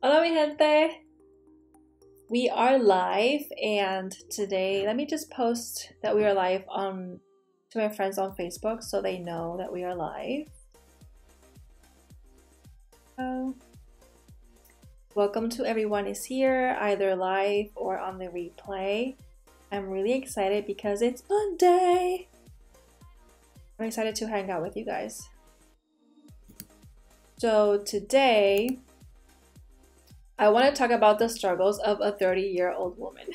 Hola mi gente! We are live, and today let me just post that we are live to my friends on Facebook so they know that we are live. So, welcome to everyone is here, either live or on the replay. I'm really excited because it's Monday. I'm excited to hang out with you guys. So today, I want to talk about the struggles of a 30-year-old woman.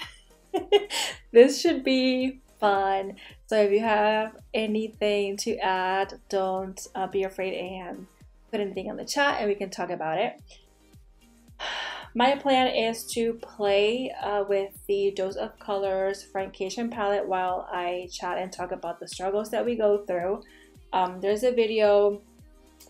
This should be fun. So if you have anything to add, don't be afraid and put anything in the chat and we can talk about it. My plan is to play with the Dose of Colors Francation palette while I chat and talk about the struggles that we go through. There's a video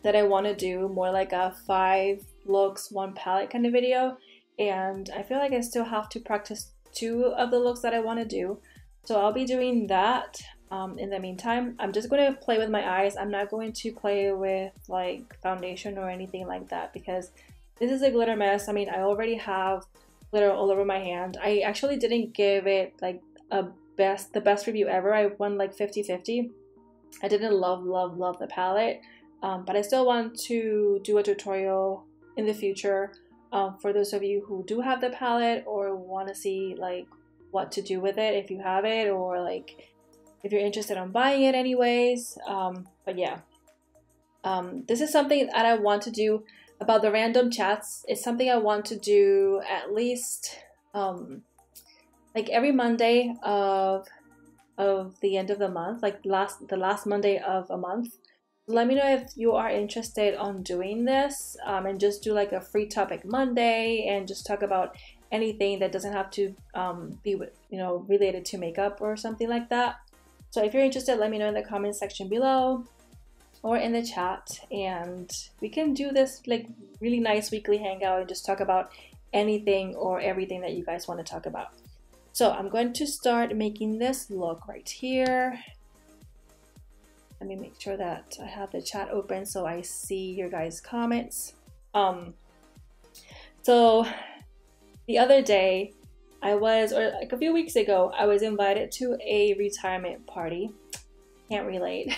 that I want to do, more like a 5 looks, 1 palette kind of video, and I feel like I still have to practice 2 of the looks that I want to do, so I'll be doing that. In the meantime, I'm just going to play with my eyes. I'm not going to play with like foundation or anything like that because this is a glitter mess. I mean, I already have glitter all over my hand. I actually didn't give it like the best review ever. I won like 50-50. I didn't love the palette, but I still want to do a tutorial in the future for those of you who do have the palette or want to see like what to do with it if you have it, or like if you're interested in buying it anyways. But yeah, this is something that I want to do about the random chats. It's something I want to do at least like every Monday of the end of the month, like the last Monday of a month. Let me know if you are interested on doing this, and just do like a free topic Monday and just talk about anything that doesn't have to be, you know, related to makeup or something like that. So if you're interested, let me know in the comment section below or in the chat, and we can do this like really nice weekly hangout and just talk about anything or everything that you guys want to talk about. So I'm going to start making this look right here. Let me make sure that I have the chat open so I see your guys' comments. So the other day or like a few weeks ago, I was invited to a retirement party. Can't relate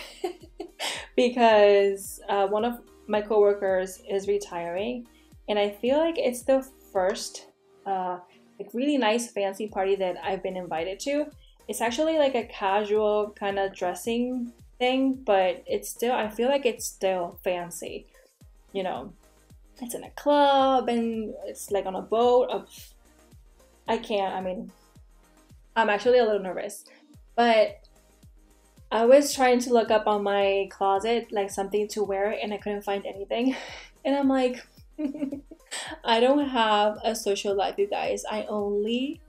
because one of my coworkers is retiring, and I feel like it's the first like really nice fancy party that I've been invited to. It's actually like a casual kind of dressing thing, but it's still, I feel like it's still fancy, you know. It's in a club and it's like on a boat. I mean, I'm actually a little nervous, but I was trying to look up on my closet like something to wear and I couldn't find anything. And I'm like, I don't have a social life, you guys. I only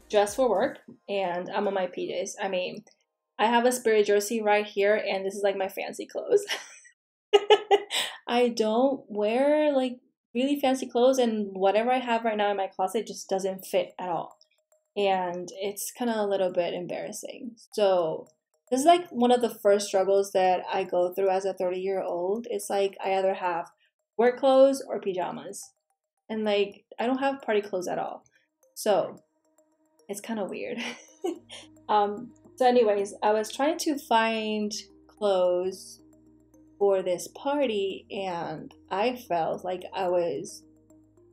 dress for work and I'm on my PJs. I mean, I have a Spirit jersey right here and this is like my fancy clothes. I don't wear like really fancy clothes, and whatever I have right now in my closet just doesn't fit at all. And it's kind of a little bit embarrassing. So this is like one of the first struggles that I go through as a 30-year-old. It's like I either have work clothes or pajamas. And like I don't have party clothes at all. So it's kind of weird. So anyways, I was trying to find clothes for this party and I felt like I was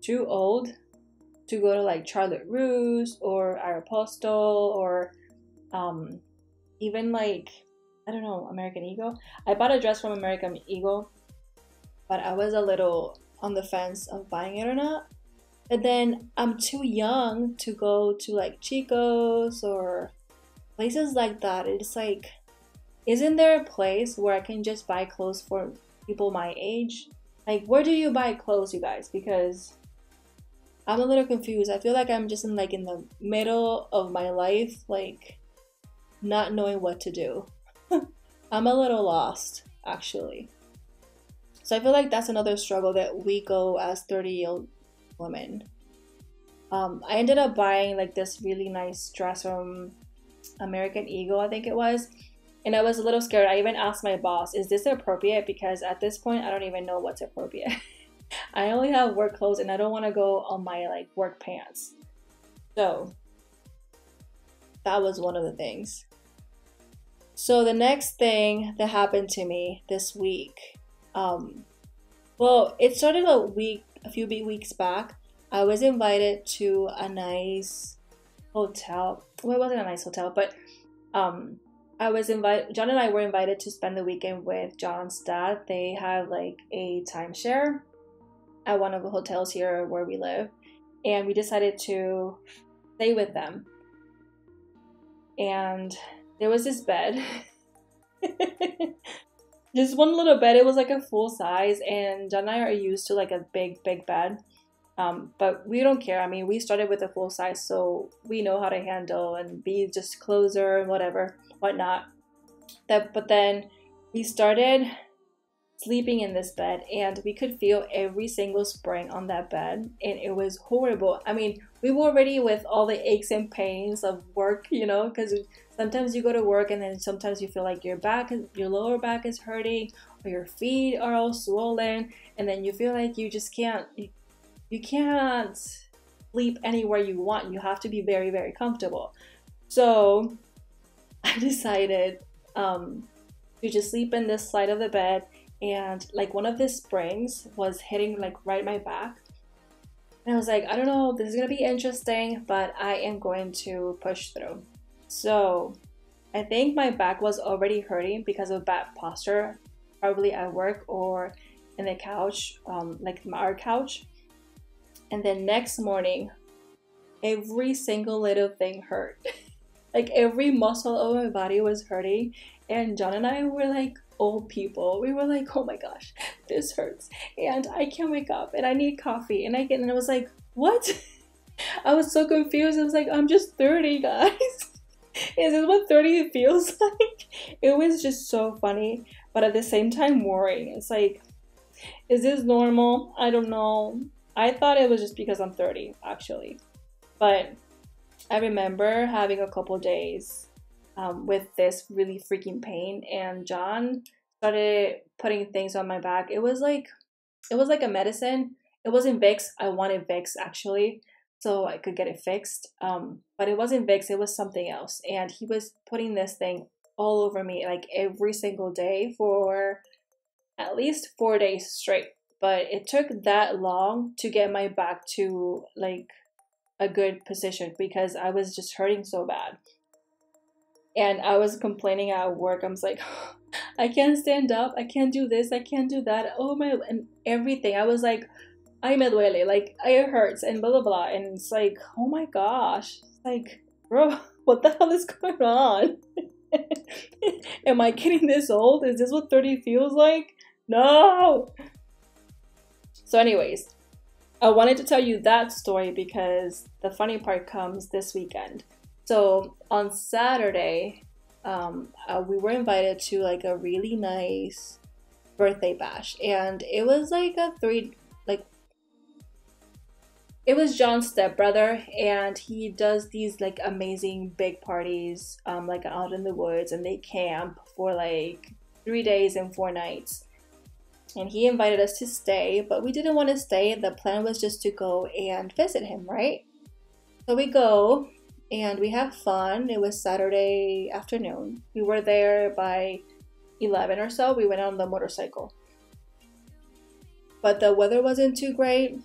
too old to go to like Charlotte Russe or Aeropostale or even like, I don't know, American Eagle. I bought a dress from American Eagle, but I was a little on the fence of buying it or not. But then I'm too young to go to like Chico's or places like that. It's like, isn't there a place where I can just buy clothes for people my age? Like, where do you buy clothes, you guys? Because I'm a little confused. I feel like I'm just in the middle of my life, like not knowing what to do. I'm a little lost, actually. So I feel like that's another struggle that we go as 30-year-old women. I ended up buying like this really nice dress from American Eagle, I think it was. And I was a little scared. I even asked my boss, is this appropriate? Because at this point, I don't even know what's appropriate. I only have work clothes and I don't want to go on my like work pants. So that was one of the things. So the next thing that happened to me this week, well, it started a few weeks back. I was invited to a nice hotel. Well, it wasn't a nice hotel, but I was invited. John and I were invited to spend the weekend with John's dad. They have like a timeshare at one of the hotels here where we live, and we decided to stay with them. And there was this bed. Just one little bed. It was like a full size, and John and I are used to like a big bed. But we don't care. I mean, we started with a full size, so we know how to handle and be just closer and whatnot. But then we started sleeping in this bed, and we could feel every single spring on that bed, and it was horrible. I mean, we were already with all the aches and pains of work, you know, because sometimes you go to work and then sometimes you feel like your lower back is hurting, or your feet are all swollen, and then you feel like you just can't. You can't sleep anywhere you want. You have to be very comfortable. So I decided to just sleep in this side of the bed, and like one of the springs was hitting like right my back. And I was like, I don't know, this is gonna be interesting, but I am going to push through. So I think my back was already hurting because of bad posture, probably at work or in the couch, like our couch. And then next morning, every single little thing hurt. Like every muscle of my body was hurting. And John and I were like old people. We were like, oh my gosh, this hurts. And I can't wake up and I need coffee. And I was like, what? I was so confused. I was like, I'm just 30, guys. Is this what 30 feels like? It was just so funny, but at the same time worrying. It's like, is this normal? I don't know. I thought it was just because I'm 30, actually. But I remember having a couple days with this really freaking pain, and John started putting things on my back. It was like a medicine. It wasn't Vicks. I wanted Vicks, actually, so I could get it fixed. But it wasn't Vicks. It was something else. And he was putting this thing all over me, like every single day for at least 4 days straight. But it took that long to get my back to like a good position because I was just hurting so bad. And I was complaining at work. I was like, I can't stand up. I can't do this. I can't do that. Oh my, and everything. I was like, ay me duele. Like, it hurts and blah, blah, blah. And it's like, oh my gosh. It's like, bro, what the hell is going on? Am I getting this old? Is this what 30 feels like? No. So anyways, I wanted to tell you that story because the funny part comes this weekend. So on Saturday, we were invited to like a really nice birthday bash, and it was like it was John's stepbrother, and he does these like amazing big parties, like out in the woods, and they camp for like 3 days and 4 nights. And he invited us to stay, but we didn't want to stay. The plan was just to go and visit him, right? So we go and we have fun. It was Saturday afternoon. We were there by 11 or so. We went on the motorcycle. But the weather wasn't too great.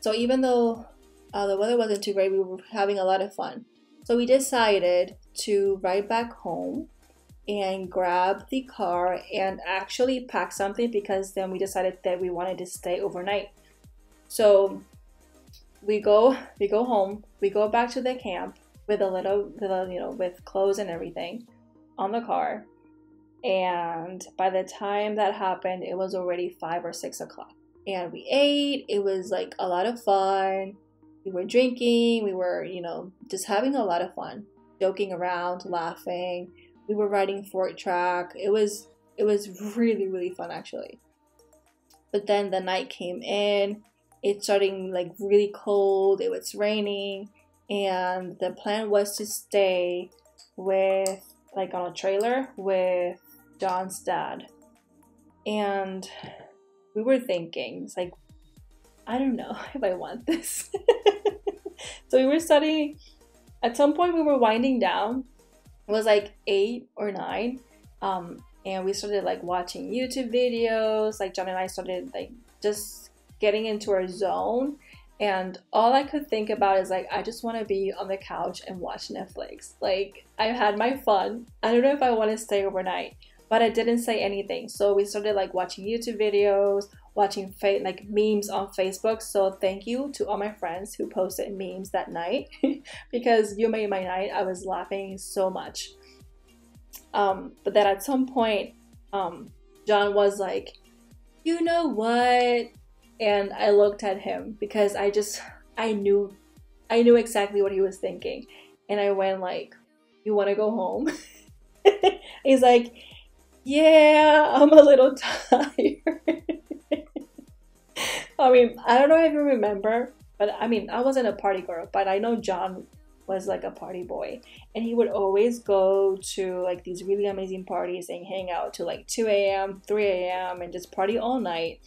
So even though the weather wasn't too great, we were having a lot of fun. So we decided to ride back home and grab the car and actually pack something, because then we decided that we wanted to stay overnight. So we go home, we go back to the camp with a little, with clothes and everything on the car. And by the time that happened, it was already 5 or 6 o'clock. And we ate. It was like a lot of fun. We were drinking. We were, just having a lot of fun, joking around, laughing. We were riding Fort Track. It was really fun, actually. But then the night came in. It's starting like really cold. It was raining, and the plan was to stay with like on a trailer with John's dad. And we were thinking, it's like, I don't know if I want this. So we were studying. At some point, we were winding down. It was like 8 or 9. And we started like watching YouTube videos. Like John and I started like just getting into our zone. And all I could think about is like, I just want to be on the couch and watch Netflix. Like, I've had my fun. I don't know if I want to stay overnight, but I didn't say anything. So we started like watching YouTube videos, watching like memes on Facebook. So thank you to all my friends who posted memes that night because you made my night. I was laughing so much. But then at some point, John was like, you know what? And I looked at him because I knew exactly what he was thinking. And I went like, you want to go home? He's like, yeah, I'm a little tired. I mean, I don't know if you remember, but I mean, I wasn't a party girl, but I know John was like a party boy. And he would always go to like these really amazing parties and hang out to like 2 a.m., 3 a.m. and just party all night.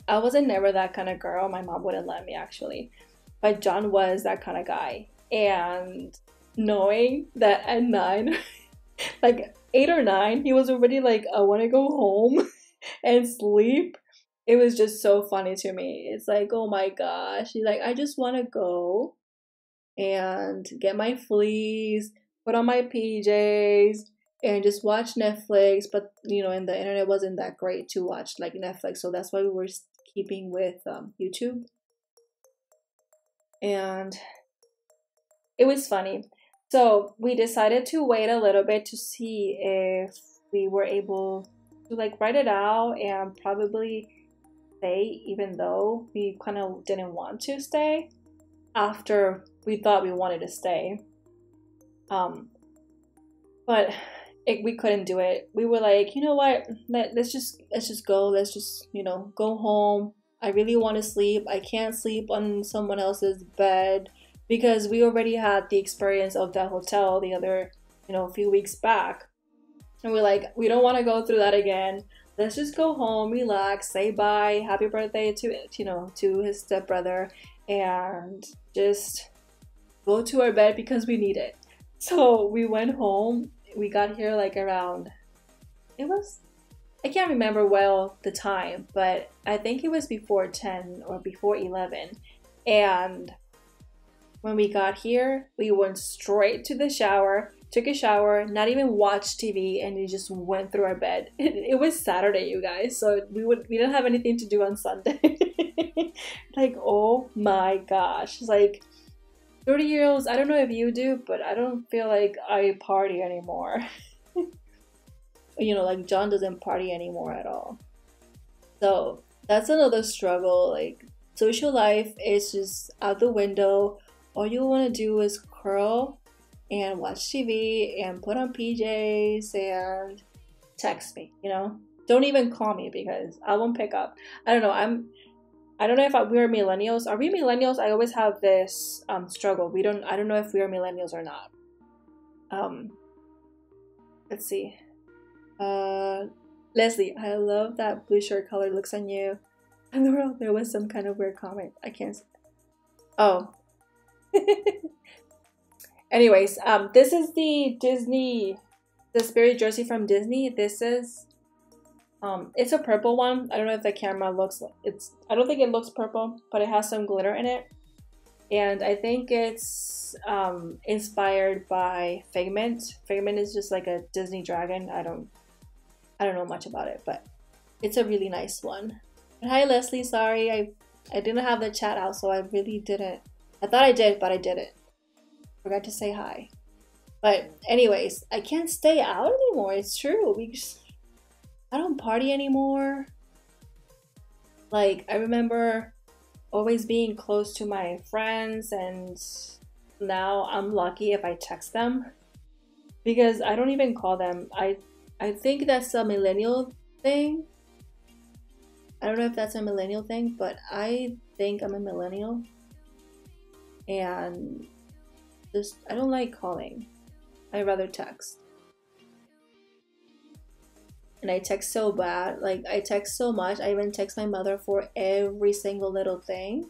I wasn't never that kind of girl. My mom wouldn't let me actually. But John was that kind of guy. And knowing that at 9, like 8 or 9, he was already like, I want to go home and sleep. It was just so funny to me. It's like, oh my gosh. He's like, I just want to go and get my fleece, put on my PJs, and just watch Netflix. But you know, and the internet wasn't that great to watch like Netflix, so that's why we were keeping with YouTube. And it was funny. So we decided to wait a little bit to see if we were able to like write it out and probably stay, even though we kind of didn't want to stay after we thought we wanted to stay. But we couldn't do it. We were like, you know what? Let's just go. Let's just, you know, go home. I really want to sleep. I can't sleep on someone else's bed because we already had the experience of that hotel the other, you know, few weeks back. And we're like, we don't want to go through that again. Let's just go home, relax, say bye, happy birthday to, you know, to his stepbrother, and just go to our bed because we need it. So we went home. We got here like around, I can't remember well the time, but I think it was before 10 or before 11. And when we got here, we went straight to the shower, took a shower, not even watched TV, and we just went through our bed. It was Saturday, you guys, so we didn't have anything to do on Sunday. Like, oh my gosh. Like, 30-year-olds, I don't know if you do, but I don't feel like I party anymore. You know, like John doesn't party anymore at all. So that's another struggle. Like, social life is just out the window. All you want to do is curl and watch TV and put on PJs and text me, you know? Don't even call me because I won't pick up. I don't know. I don't know if we're millennials. Are we millennials? I always have this struggle. I don't know if we are millennials or not. Let's see. Leslie, I love that blue shirt color looks on you. And there was some kind of weird comment. I can't. Oh. Anyways, this is the Spirit jersey from Disney. This is, it's a purple one. I don't know if the camera looks, I don't think it looks purple, but it has some glitter in it. And I think it's inspired by Figment. Figment is just like a Disney dragon. I don't know much about it, but it's a really nice one. And hi Leslie, sorry I didn't have the chat out, so I really didn't. I thought I did, but I didn't. Forgot to say hi. But anyways, I can't stay out anymore. It's true. I don't party anymore. Like, I remember always being close to my friends, and now I'm lucky if I text them because I don't even call them. I think that's a millennial thing. I don't know if that's a millennial thing, but I think I'm a millennial. And I don't like calling. I'd rather text. and I text so bad. Like, I text so much. I even text my mother for every single little thing.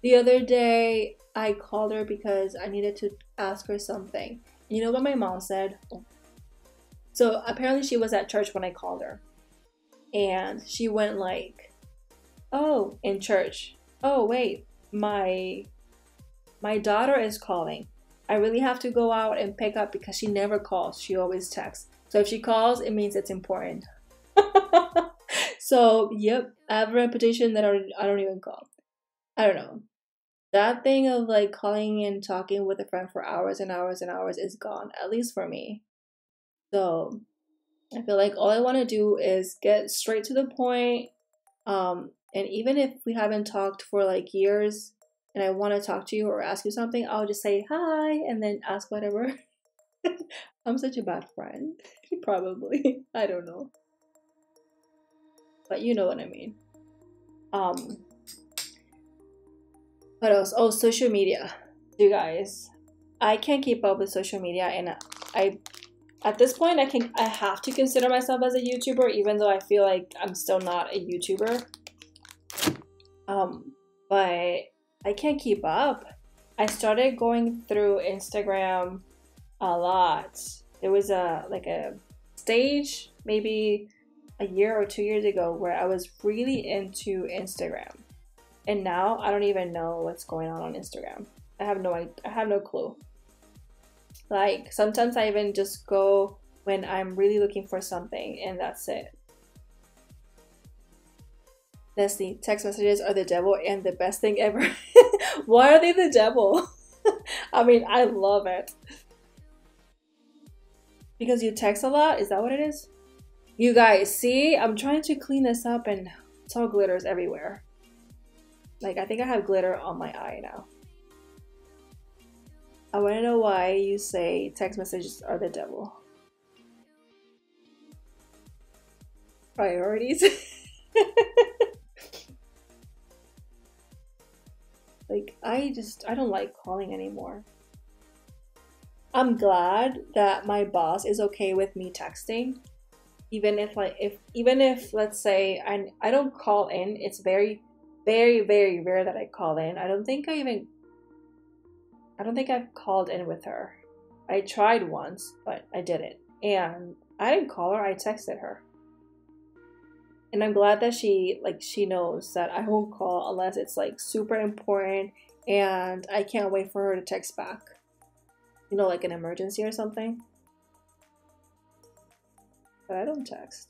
The other day, I called her because I needed to ask her something. You know what my mom said? So apparently she was at church when I called her. And she went like, oh, in church. Oh, wait, my daughter is calling. I really have to go out and pick up because she never calls. She always texts. So if she calls, it means it's important. So, yep, I have a reputation that I don't even call. I don't know. That thing of like calling and talking with a friend for hours and hours and hours is gone, at least for me. So I feel like all I want to do is get straight to the point. And even if we haven't talked for like years and I want to talk to you or ask you something, I'll just say hi and then ask whatever. I'm such a bad friend. Probably. I don't know. But you know what I mean. What else? Oh, social media. You guys, I can't keep up with social media, and at this point I have to consider myself as a YouTuber, even though I feel like I'm still not a YouTuber. But I can't keep up. I started going through Instagram a lot. There was a stage maybe a year or 2 years ago where I was really into Instagram. And now I don't even know what's going on Instagram. I have no clue. Like, sometimes I even just go when I'm really looking for something, and that's it. Let's see. Text messages are the devil and the best thing ever. Why are they the devil? I mean, I love it. Because you text a lot? Is that what it is? You guys, see? I'm trying to clean this up and it's all glitters everywhere. Like, I think I have glitter on my eye now. I want to know why you say text messages are the devil. Priorities. Like, I don't like calling anymore. I'm glad that my boss is okay with me texting. Even if let's say I don't call in, it's very, very, very rare that I call in. I don't think I've called in with her. I tried once, but I didn't. And I didn't call her, I texted her. And I'm glad that she knows that I won't call unless it's like super important and I can't wait for her to text back. You know, like an emergency or something. But I don't text.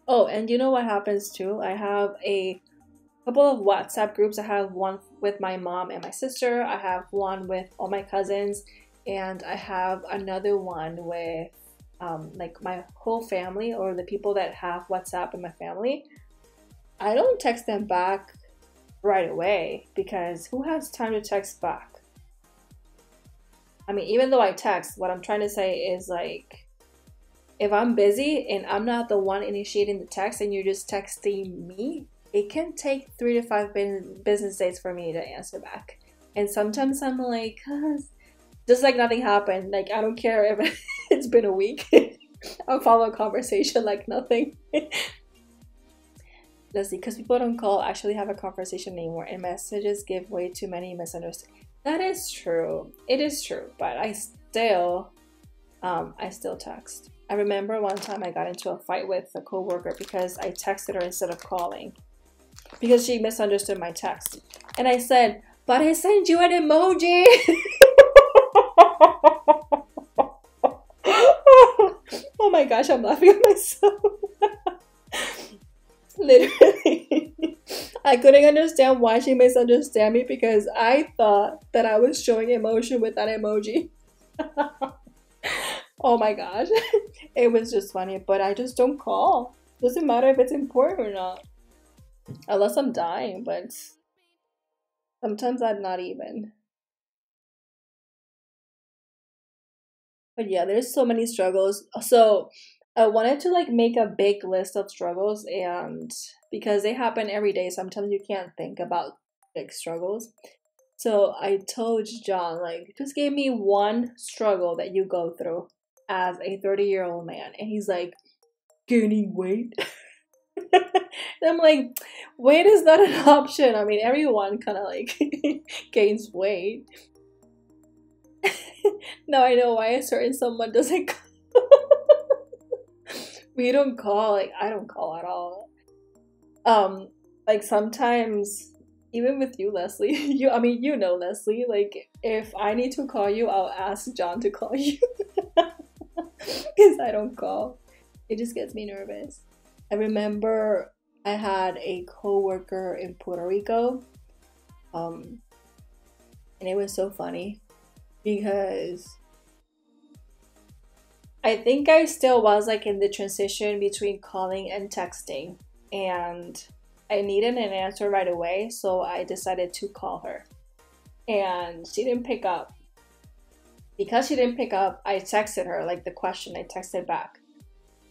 Oh, and you know what happens too? I have a couple of WhatsApp groups. I have one with my mom and my sister. I have one with all my cousins. And I have another one with like my whole family, or the people that have WhatsApp in my family. I don't text them back right away because who has time to text back? I mean, even though I text, what I'm trying to say is, like, if I'm busy and I'm not the one initiating the text and you're just texting me, it can take 3 to 5 business days for me to answer back. And sometimes I'm like, just like nothing happened. Like, I don't care if it's been a week. I'll follow a conversation like nothing. Let's see, because people don't call, actually have a conversation anymore, and messages give way to many misunderstandings. That is true. It is true, but I still text. I remember one time I got into a fight with a coworker because I texted her instead of calling, because she misunderstood my text. And I said, but I sent you an emoji. Oh my gosh, I'm laughing at myself. Literally. I couldn't understand why she misunderstood me because I thought that I was showing emotion with that emoji. Oh my gosh. It was just funny, but I just don't call. Doesn't matter if it's important or not. Unless I'm dying, but sometimes I'm not even. But yeah, there's so many struggles. So I wanted to like make a big list of struggles, and because they happen every day, sometimes you can't think about big struggles. So I told John, like, just give me one struggle that you go through as a 30-year-old man. And he's like, gaining weight. And I'm like, weight is not an option. I mean, everyone kind of like gains weight. Now I know why a certain someone doesn't call. We don't call, like I don't call at all. Like sometimes even with you, Leslie, I mean you know Leslie, like if I need to call you, I'll ask John to call you. Because I don't call. It just gets me nervous. I remember I had a co-worker in Puerto Rico, and it was so funny because I think I still was like in the transition between calling and texting, and I needed an answer right away, so I decided to call her, and she didn't pick up. Because she didn't pick up, I texted her like the question, I texted back,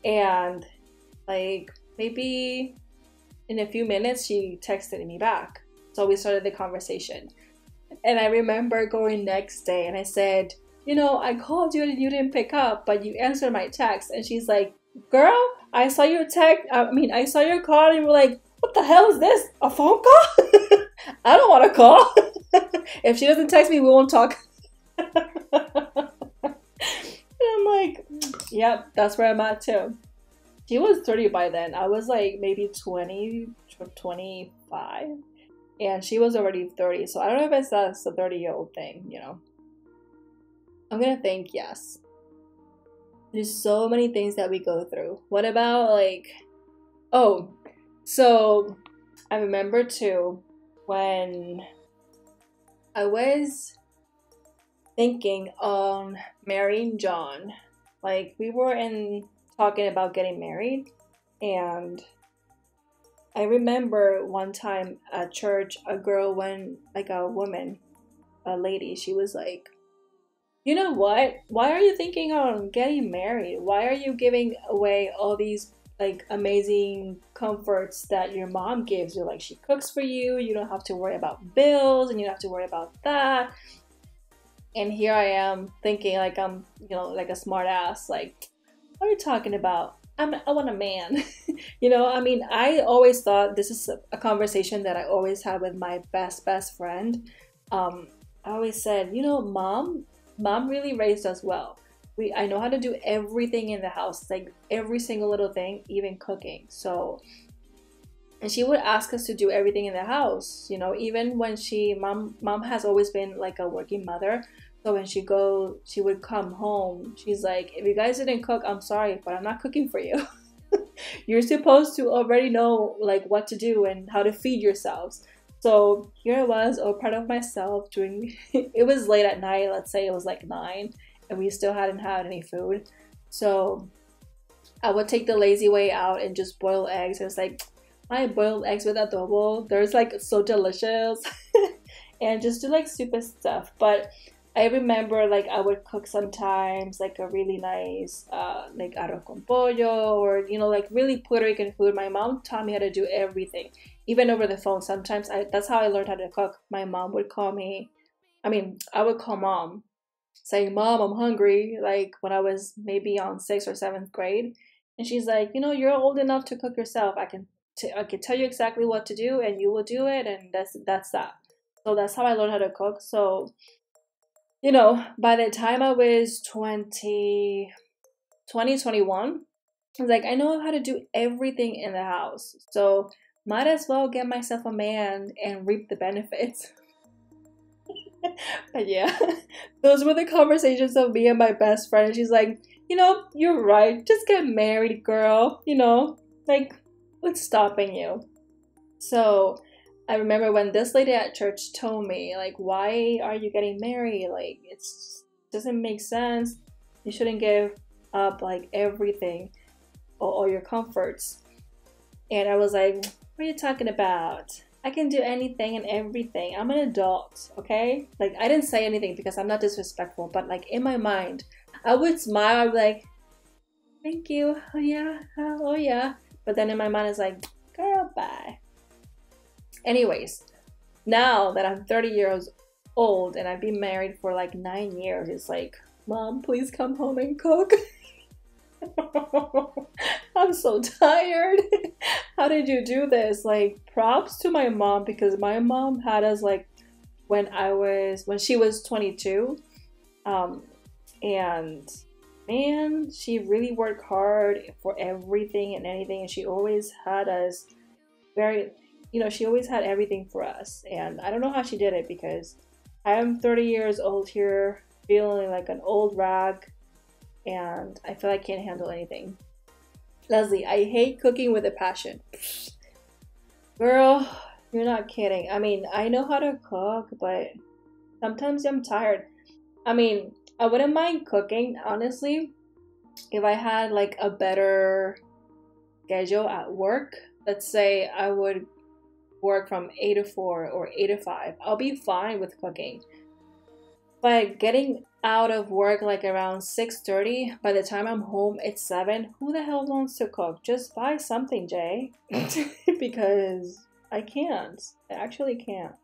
and like maybe in a few minutes she texted me back, so we started the conversation. And I remember going next day and I said, you know, I called you and you didn't pick up, but you answered my text. And she's like, girl, I saw your text, I saw your call, and you were like, what the hell is this, a phone call? I don't want to call. If she doesn't text me, we won't talk. And I'm like, yep, that's where I'm at too. She was 30 by then. I was like maybe 20, 25. And she was already 30. So I don't know if that's a 30-year-old thing, you know. I'm gonna think yes. There's so many things that we go through. What about like, oh, so I remember too when I was thinking on marrying John. Like we were talking about getting married, and I remember one time at church, a girl went, like a woman, a lady, she was like, you know what? Why are you thinking on getting married? Why are you giving away all these like amazing comforts that your mom gives you? Like she cooks for you, you don't have to worry about bills, and you don't have to worry about that. And here I am thinking like I'm, you know, like a smart ass, like, what are you talking about? I want a man. You know, I mean, I always thought, this is a conversation that I always had with my best friend. I always said, you know, mom really raised us well. I know how to do everything in the house, like every single little thing, even cooking. So, and she would ask us to do everything in the house, you know, even when mom has always been like a working mother. So when she would come home, she's like, if you guys didn't cook, I'm sorry, but I'm not cooking for you. You're supposed to already know like what to do and how to feed yourselves. So here I was, all proud of myself doing, it was late at night, let's say it was like 9, and we still hadn't had any food. So I would take the lazy way out and just boil eggs. It was like, my boiled eggs with adobo, they're like so delicious. And just do like stupid stuff. But I remember like I would cook sometimes like a really nice like arroz con pollo, or you know, like really Puerto Rican food. My mom taught me how to do everything, even over the phone. Sometimes that's how I learned how to cook. My mom would call me, I would call mom saying, Mom, I'm hungry, like when I was maybe on 6th or 7th grade. And she's like, you know, you're old enough to cook yourself. I can tell you exactly what to do and you will do it, and that's that. So that's how I learned how to cook. So, you know, by the time I was 21, I was like, I know how to do everything in the house. So might as well get myself a man and reap the benefits. But yeah, those were the conversations of me and my best friend. She's like, you know, you're right. Just get married, girl. You know, like, what's stopping you? So I remember when this lady at church told me, like, why are you getting married? Like, it doesn't make sense. You shouldn't give up, like, everything, all your comforts. And I was like, what are you talking about? I can do anything and everything. I'm an adult, okay? Like, I didn't say anything because I'm not disrespectful, but, like, in my mind, I would smile. I'd be like, thank you. Oh, yeah. Oh, yeah. But then in my mind, it's like, girl, bye. Anyways, now that I'm 30 years old and I've been married for like 9 years, it's like, Mom, please come home and cook. I'm so tired. How did you do this? Like, props to my mom, because my mom had us like when she was 22. And man, she really worked hard for everything and anything, and she always had us very, she always had everything for us. And I don't know how she did it, because I am 30 years old here, feeling like an old rag, and I feel I can't handle anything. Leslie, I hate cooking with a passion. Girl, you're not kidding. I mean, I know how to cook, but sometimes I'm tired. I mean, I wouldn't mind cooking, honestly, if I had like a better schedule at work. Let's say I would work from 8 to 4 or 8 to 5. I'll be fine with cooking. But getting out of work like around 6:30, by the time I'm home it's 7. Who the hell wants to cook? Just buy something, Jay. Because I can't. I actually can't.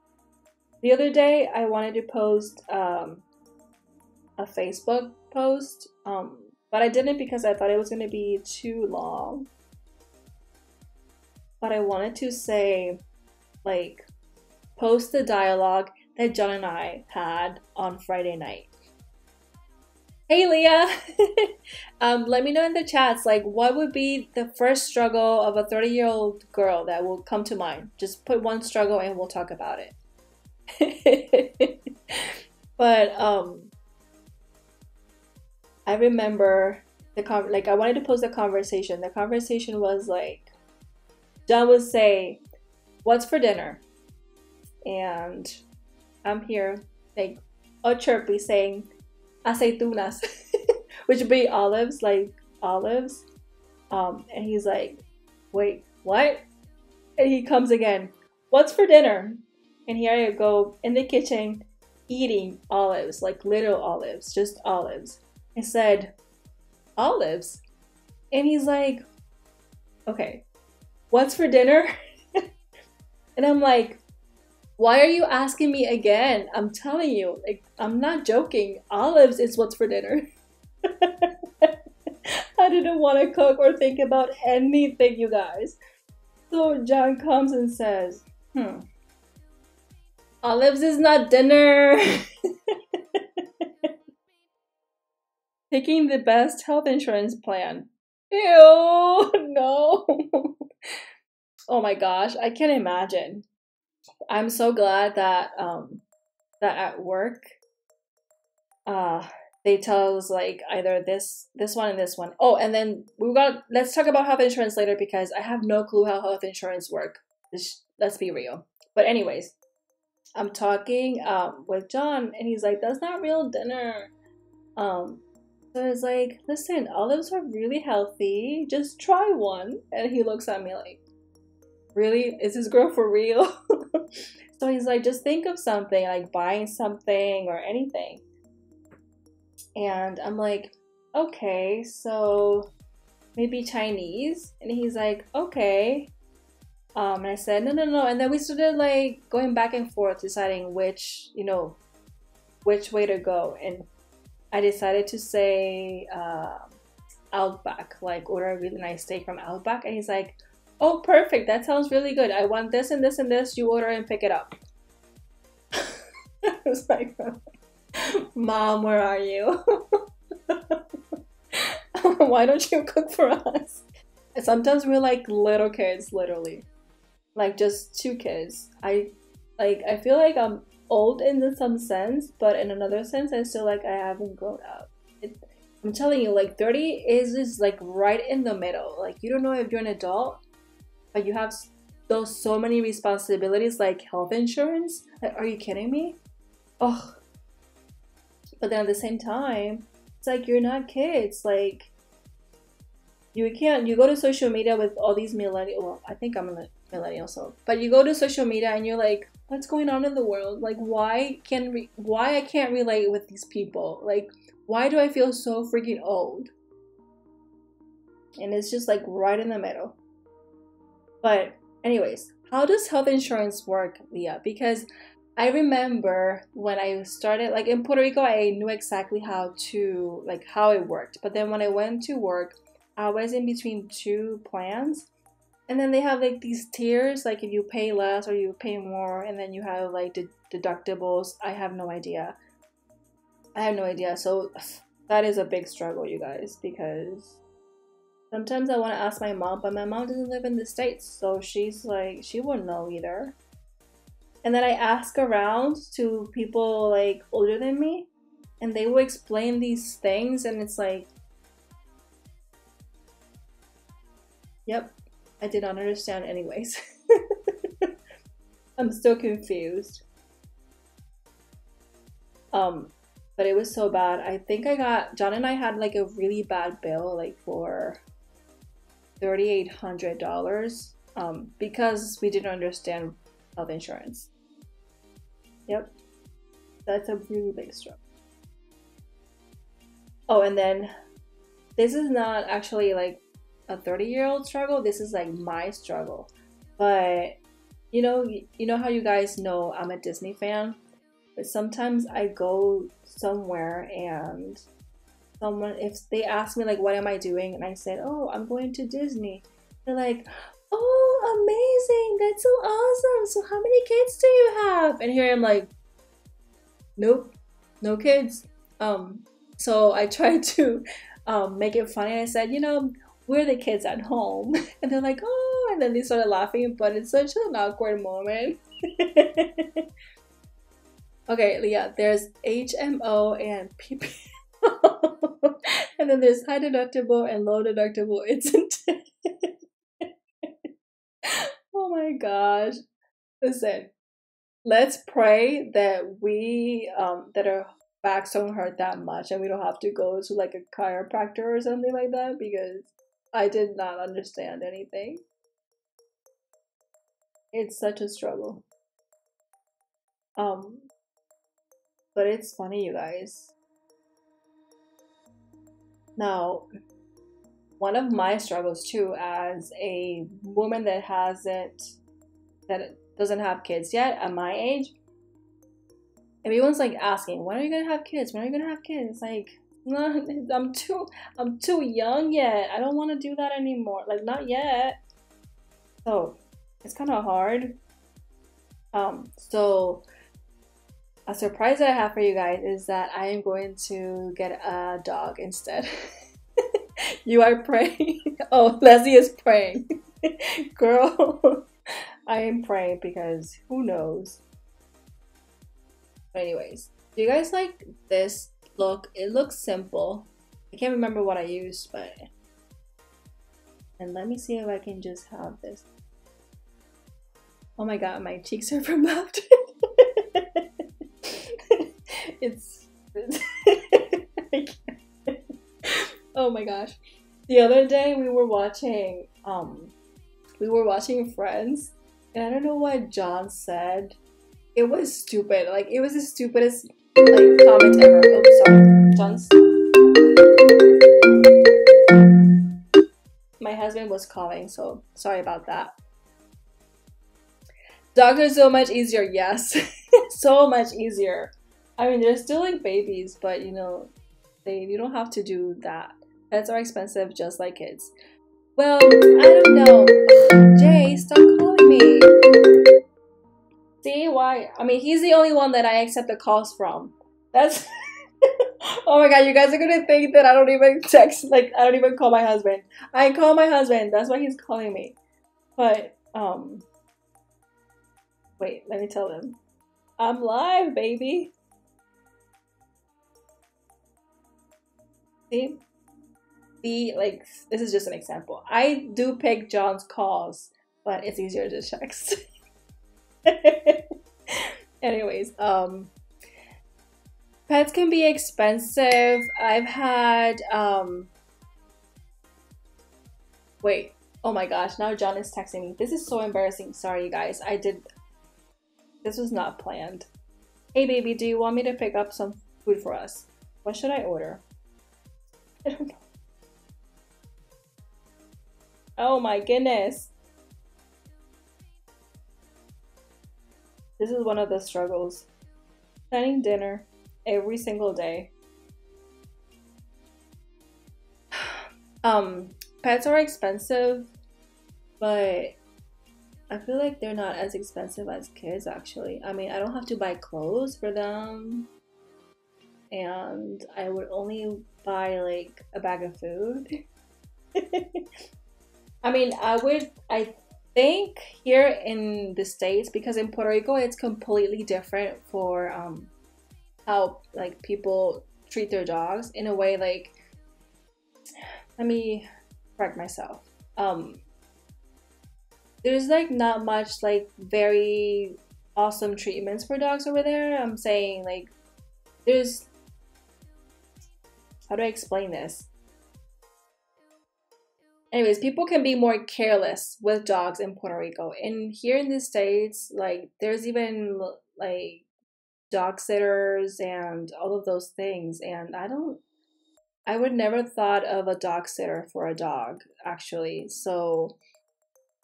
The other day I wanted to post a Facebook post, but I didn't because I thought it was going to be too long. But I wanted to say, like, post the dialogue that John and I had on Friday night. Hey Leah! Let me know in the chats, like, what would be the first struggle of a 30-year-old girl that will come to mind? Just put one struggle and we'll talk about it. But I remember I wanted to post a conversation. The conversation was like, John would say, "What's for dinner?" And I'm here, like, all chirpy, saying aceitunas, which would be olives, like olives. And he's like, "Wait, what?" And he comes again, "What's for dinner?" And here I go in the kitchen eating olives, like little olives, just olives. I said, "Olives?" And he's like, "Okay, what's for dinner?" And I'm like, "Why are you asking me again? I'm telling you, like, I'm not joking. Olives is what's for dinner." I didn't want to cook or think about anything, you guys. So John comes and says, "Olives is not dinner." Picking the best health insurance plan. Ew, no. Oh my gosh, I can't imagine. I'm so glad that that at work they tell us like either this one and this one. Oh, and then let's talk about health insurance later, because I have no clue how health insurance work. Let's be real. But anyways, I'm talking with John, and he's like, "That's not real dinner." So I was like, "Listen, olives are really healthy. Just try one." And he looks at me like, "Really? Is this girl for real?" So he's like, "Just think of something, like buying something or anything." And I'm like, "Okay, so maybe Chinese." And he's like, "Okay." And I said, no. And then we started like going back and forth, deciding which way to go. And I decided to say Outback, like order a really nice steak from Outback. And he's like, "Oh, perfect. That sounds really good. I want this and this and this. You order and pick it up." I was like, "Mom, where are you? Why don't you cook for us?" And sometimes we're like little kids, literally. Like just 2 kids. I feel like I'm old in some sense, but in another sense, I still like I haven't grown up. I'm telling you, like 30 is like right in the middle. Like you don't know if you're an adult, but you have so many responsibilities, like health insurance. Like, are you kidding me? Oh, but then at the same time, it's like you're not kids. Like you go to social media with all these millennial. Well, I think I'm a millennial, so. But you go to social media and you're like, what's going on in the world? Like, why I can't relate with these people? Like, why do I feel so freaking old? And it's just like right in the middle. But anyways, how does health insurance work, Leah? Because I remember when I started, like in Puerto Rico, I knew exactly how it worked. But then when I went to work, I was in between two plans. And then they have like these tiers, like if you pay less or you pay more, and then you have like deductibles. I have no idea. I have no idea. So that is a big struggle, you guys, because sometimes I want to ask my mom, but my mom doesn't live in the States, so she's like, she wouldn't know either. And then I ask around to people like older than me, and they will explain these things, and it's like, yep, I did not understand anyways. I'm still confused. But it was so bad. I think John and I had like a really bad bill, like for $3,800, because we didn't understand health insurance. Yep, that's a really big struggle. Oh, and then this is not actually like a 30-year-old struggle. This is like my struggle. But you know how you guys know I'm a Disney fan, but sometimes I go somewhere and someone, if they ask me like what am I doing, and I said, oh, I'm going to Disney, they're like, oh, amazing, that's so awesome, so how many kids do you have? And here I'm like, nope, no kids. So I tried to make it funny. I said, we're the kids at home. And they're like, oh, and then they started laughing, but it's such an awkward moment. Okay, yeah, there's HMO and PPO. And then there's high deductible and low deductible. It's intense. Oh my gosh. Listen, let's pray that we that our backs don't hurt that much and we don't have to go to like a chiropractor or something like that, because I did not understand anything. It's such a struggle. But it's funny, you guys. Now, one of my struggles too, as a woman that doesn't have kids yet at my age, everyone's like asking, when are you gonna have kids? When are you gonna have kids? It's like, no, I'm too young yet. I don't want to do that anymore. Like, not yet. So it's kind of hard. So a surprise that I have for you guys is that I am going to get a dog instead. You are praying. Oh, Leslie is praying. Girl, I am praying because who knows. But anyways, do you guys like this look? It looks simple. I can't remember what I used, but... And let me see if I can just have this. Oh my god, my cheeks are from laughter. It's oh my gosh. The other day we were watching Friends, and I don't know what John said. It was stupid. Like, it was the stupidest like comment ever. Oops, sorry. John's, my husband was calling, so sorry about that. Dogs are so much easier, yes. So much easier. I mean, they're still like babies, but you don't have to do that. Pets are expensive just like kids. Well, I don't know. Jay, stop calling me. See why? I mean, he's the only one that I accept the calls from. That's oh my god, you guys are gonna think that I don't even text, like I don't even call my husband. I call my husband, that's why he's calling me. But wait, let me tell him. I'm live, baby. See? Like, this is just an example. I do pick John's calls, but it's easier to text. Anyways, pets can be expensive. I've had wait, oh my gosh, now John is texting me. This is so embarrassing. Sorry, you guys. This was not planned. Hey baby, do you want me to pick up some food for us? What should I order? I don't know. Oh my goodness. This is one of the struggles. Planning dinner every single day. pets are expensive, but I feel like they're not as expensive as kids actually. I mean, I don't have to buy clothes for them, and I would only buy like a bag of food. I mean, I think here in the States, because in Puerto Rico it's completely different for how like people treat their dogs in a way. Like, let me correct myself. There's like not much like very awesome treatments for dogs over there. I'm saying like there's, how do I explain this? Anyways, people can be more careless with dogs in Puerto Rico. And here in the States, like there's even like dog sitters and all of those things. And I would never thought of a dog sitter for a dog actually. So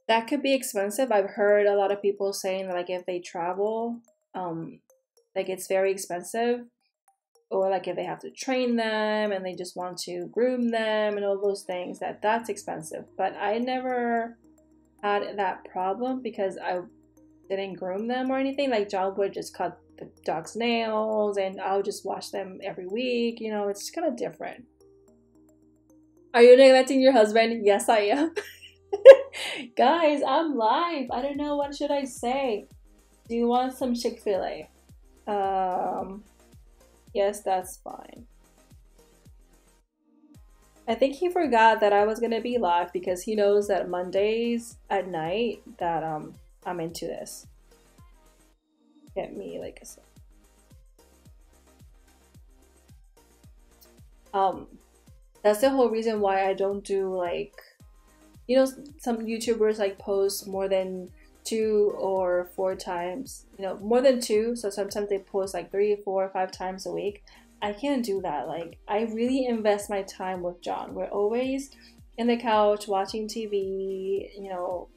that could be expensive. I've heard a lot of people saying that, like if they travel, like it's very expensive, or like if they have to train them and they just want to groom them and all those things, that's expensive. But I never had that problem because I didn't groom them or anything. Like John would just cut the dog's nails and I'll just wash them every week. You know, it's kind of different. Are you neglecting your husband? Yes, I am. Guys, I'm live. I don't know, what should I say? Do you want some Chick-fil-A? Yes, that's fine. I think he forgot that I was gonna be live because he knows that Mondays at night that I'm into this. Get me like a that's the whole reason why I don't do like, you know, some YouTubers like post more than 2 or 4 times, you know, more than 2. So sometimes they post like 3, 4, 5 times a week. I can't do that. Like, I really invest my time with John. We're always in the couch watching TV, you know,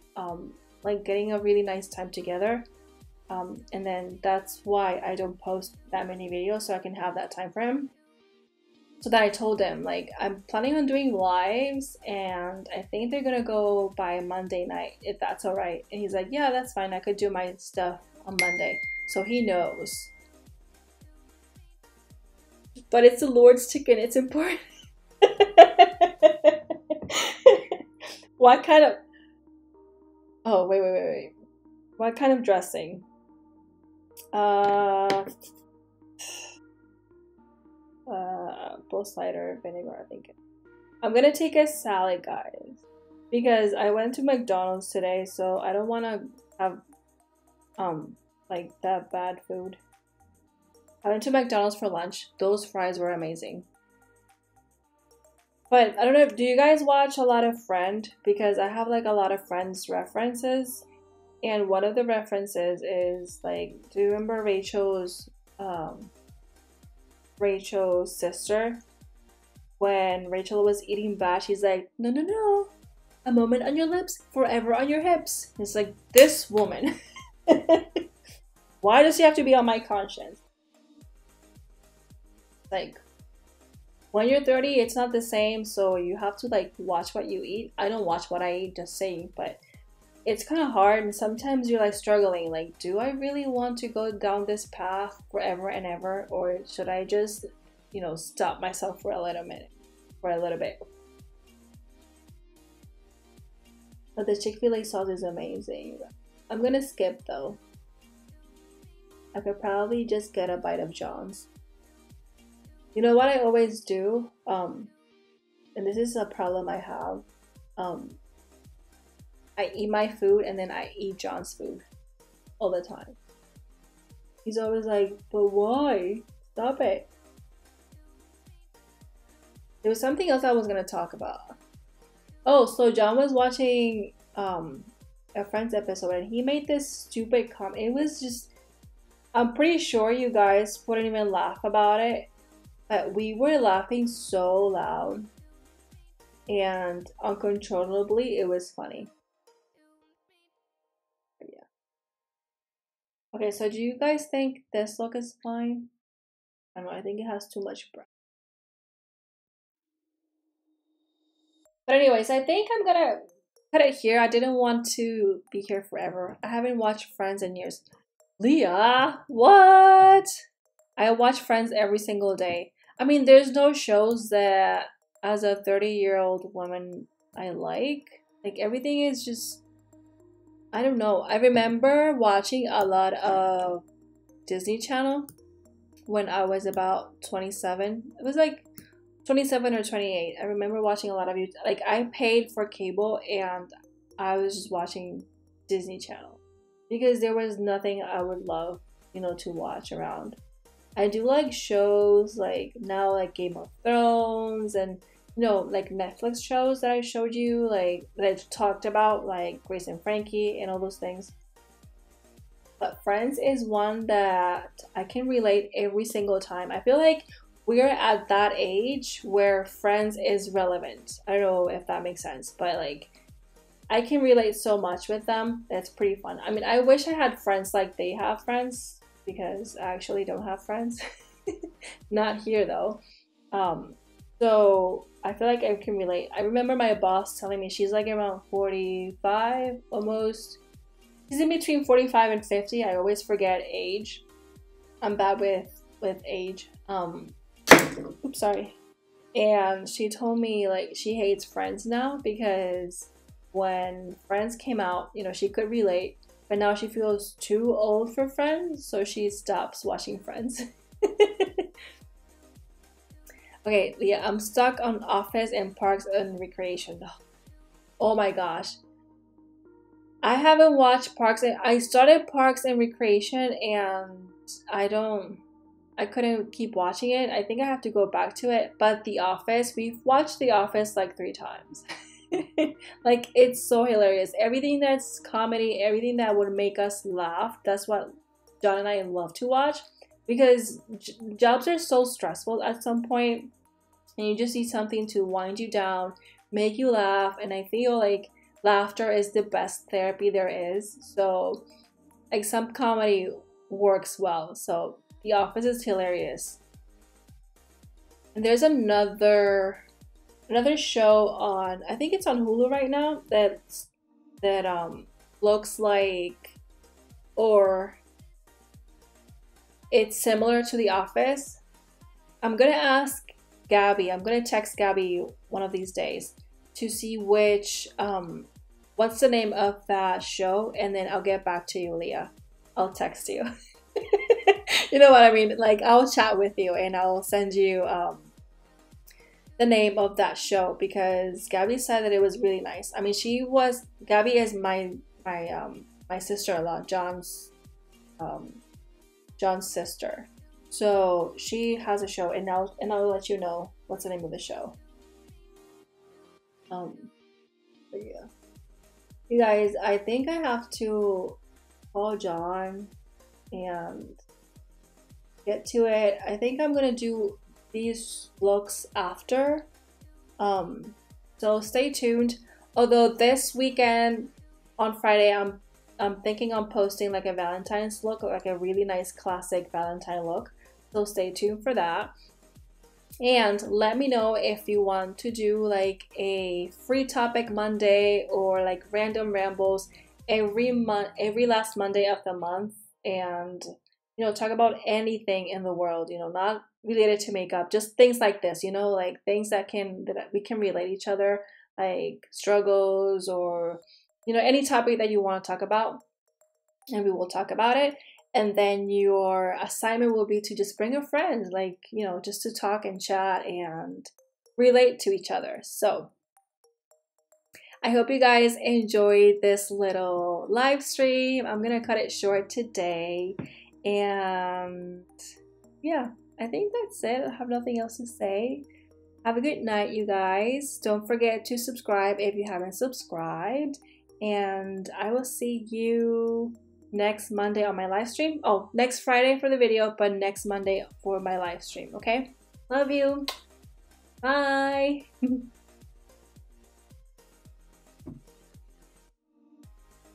like getting a really nice time together. And then that's why I don't post that many videos, so I can have that time for him. So that I told him, like, I'm planning on doing lives and I think they're gonna go by Monday night, if that's all right. And he's like, yeah, that's fine. I could do my stuff on Monday. So he knows. But it's the Lord's chicken. It's important. What kind of... Oh, wait. What kind of dressing? Apple cider vinegar, I think. I'm gonna take a salad, guys, because I went to McDonald's today, so I don't want to have like that bad food. I went to McDonald's for lunch. Those fries were amazing. But I don't know, do you guys watch a lot of Friend? Because I have like a lot of Friends references, and one of the references is like, do you remember Rachel's sister? When Rachel was eating bad, she's like, no, a moment on your lips, forever on your hips. It's like, this woman. Why does she have to be on my conscience? Like, when you're 30, it's not the same, so you have to like watch what you eat. I don't watch what I eat, just saying, but it's kind of hard, and sometimes you're like struggling, like, do I really want to go down this path forever and ever, or should I just, you know, stop myself for a little bit. But the Chick-fil-A sauce is amazing. I'm gonna skip though. I could probably just get a bite of John's. You know what I always do? And this is a problem I have. I eat my food and then I eat John's food all the time. He's always like, but why? Stop it. There was something else I was gonna talk about. Oh, so John was watching a Friends episode and he made this stupid comment. It was just, I'm pretty sure you guys wouldn't even laugh about it, but we were laughing so loud and uncontrollably. It was funny. But yeah. Okay, so do you guys think this look is fine? I don't know, I think it has too much brown. But anyways, I think I'm gonna cut it here. I didn't want to be here forever. I haven't watched Friends in years. Leah, what? I watch Friends every single day. I mean, there's no shows that as a 30-year-old woman I like. Like everything is just, I don't know. I remember watching a lot of Disney Channel when I was about 27. It was like 27 or 28. I remember watching a lot of YouTube. Like I paid for cable and I was just watching Disney Channel because there was nothing I would love, you know, to watch around. I do like shows like now like Game of Thrones and you know like Netflix shows that I showed you like that I talked about like Grace and Frankie and all those things. But Friends is one that I can relate every single time. I feel like we're at that age where Friends is relevant. I don't know if that makes sense, but like I can relate so much with them. It's pretty fun. I mean, I wish I had friends like they have friends because I actually don't have friends. Not here though. So I feel like I can relate. I remember my boss telling me she's like around 45 almost. She's in between 45 and 50. I always forget age. I'm bad with age. Oops, sorry. And she told me like she hates Friends now because when Friends came out, you know, she could relate, but now she feels too old for Friends, so she stops watching Friends. Okay, yeah, I'm stuck on Office and Parks and Recreation. Oh my gosh. I haven't watched I started Parks and Recreation and I couldn't keep watching it. I think I have to go back to it. But The Office, we've watched The Office like 3 times. Like it's so hilarious. Everything that's comedy, everything that would make us laugh, that's what John and I love to watch because jobs are so stressful at some point and you just need something to wind you down, make you laugh, and I feel like laughter is the best therapy there is. So like some comedy works well. So The Office is hilarious. And there's another show on, I think it's on Hulu right now that looks like, or it's similar to The Office. I'm gonna ask Gabby, I'm gonna text Gabby one of these days to see which what's the name of that show, and then I'll get back to you, Leah. I'll text you. You know what I mean? Like I'll chat with you and I'll send you the name of that show because Gabby said that it was really nice. I mean, Gabby is my sister-in-law, John's sister. So she has a show, and I'll let you know what's the name of the show. But yeah, you guys, I think I have to call John and get to it. I think I'm gonna do these looks after. So stay tuned. Although this weekend on Friday, I'm thinking on posting like a Valentine's look, like a really nice classic Valentine look. So stay tuned for that. And let me know if you want to do like a free topic Monday or like random rambles every last Monday of the month, and you know, talk about anything in the world, you know, not related to makeup, just things like this, you know, like things that we can relate each other, like struggles or, you know, any topic that you want to talk about, and we will talk about it. And then your assignment will be to just bring a friend, like, you know, just to talk and chat and relate to each other. So I hope you guys enjoyed this little live stream. I'm gonna cut it short today. And yeah, I think that's it. I have nothing else to say. Have a good night, you guys. Don't forget to subscribe if you haven't subscribed. And I will see you next Monday on my live stream. Oh, next Friday for the video, but next Monday for my live stream, okay? Love you. Bye.